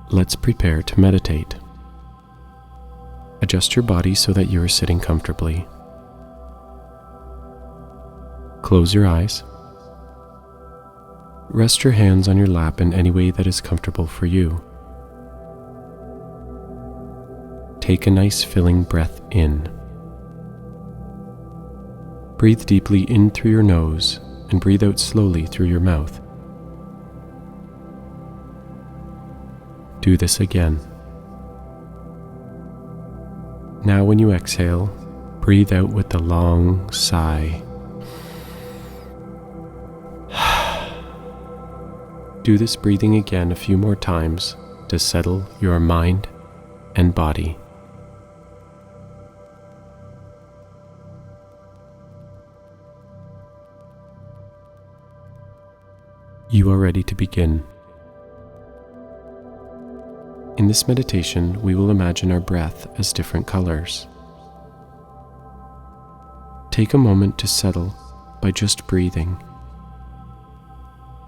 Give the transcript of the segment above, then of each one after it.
Let's prepare to meditate. Adjust your body so that you are sitting comfortably. Close your eyes. Rest your hands on your lap in any way that is comfortable for you. Take a nice filling breath in. Breathe deeply in through your nose and breathe out slowly through your mouth. Do this again. Now when you exhale, breathe out with a long sigh. Do this breathing again a few more times to settle your mind and body. You are ready to begin. In this meditation, we will imagine our breath as different colors. Take a moment to settle by just breathing.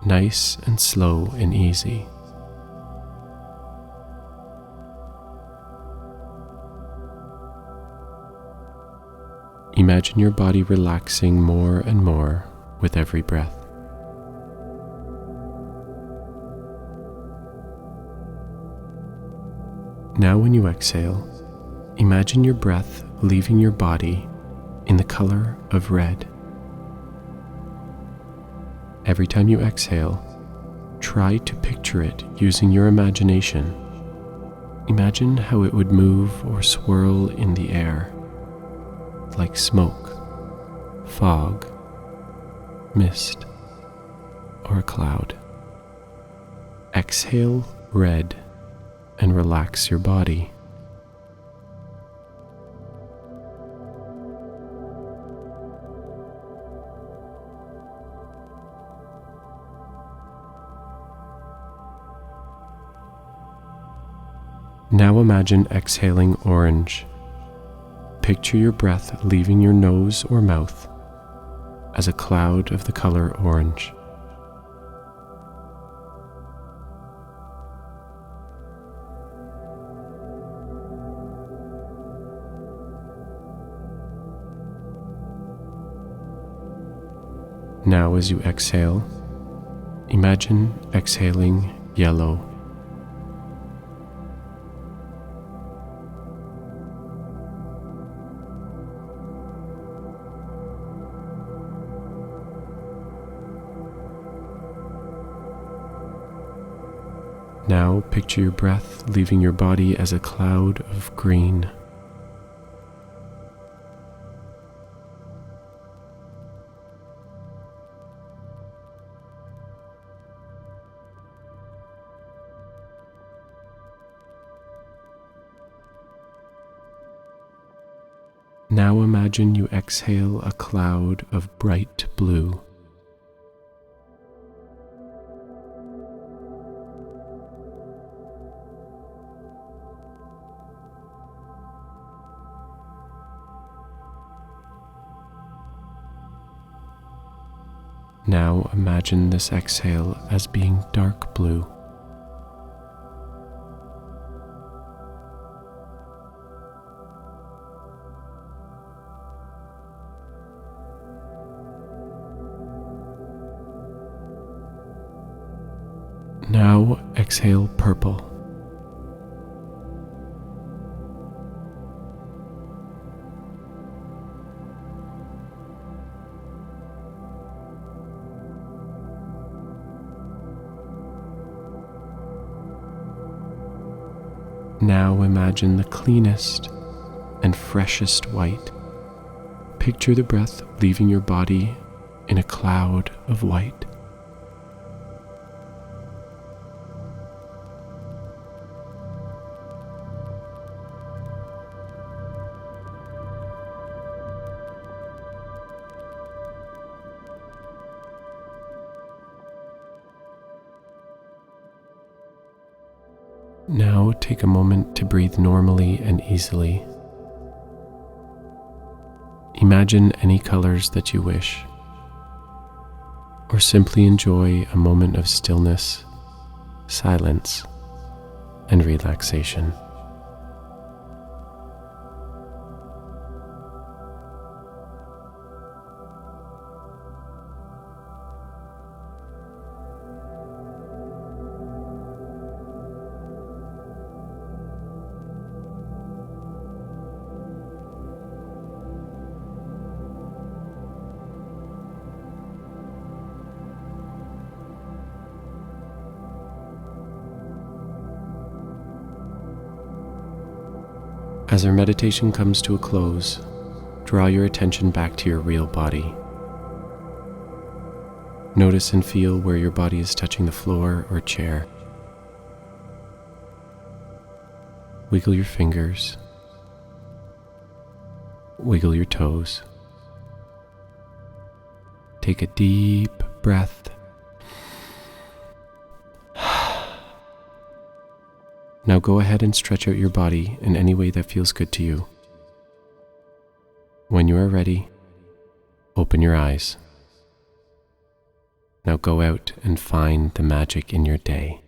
Nice and slow and easy. Imagine your body relaxing more and more with every breath. Now when you exhale, imagine your breath leaving your body in the color of red. Every time you exhale, try to picture it using your imagination. Imagine how it would move or swirl in the air, like smoke, fog, mist, or a cloud. Exhale red and relax your body. Now imagine exhaling orange. Picture your breath leaving your nose or mouth as a cloud of the color orange. Now as you exhale, imagine exhaling yellow. Now picture your breath leaving your body as a cloud of green. Now imagine you exhale a cloud of bright blue. Now imagine this exhale as being dark blue. Now exhale purple. Now imagine the cleanest and freshest white. Picture the breath leaving your body in a cloud of white. Now take a moment to breathe normally and easily. Imagine any colors that you wish, or simply enjoy a moment of stillness, silence, and relaxation. As our meditation comes to a close, draw your attention back to your real body. Notice and feel where your body is touching the floor or chair. Wiggle your fingers. Wiggle your toes. Take a deep breath. Now go ahead and stretch out your body in any way that feels good to you. When you are ready, open your eyes. Now go out and find the magic in your day.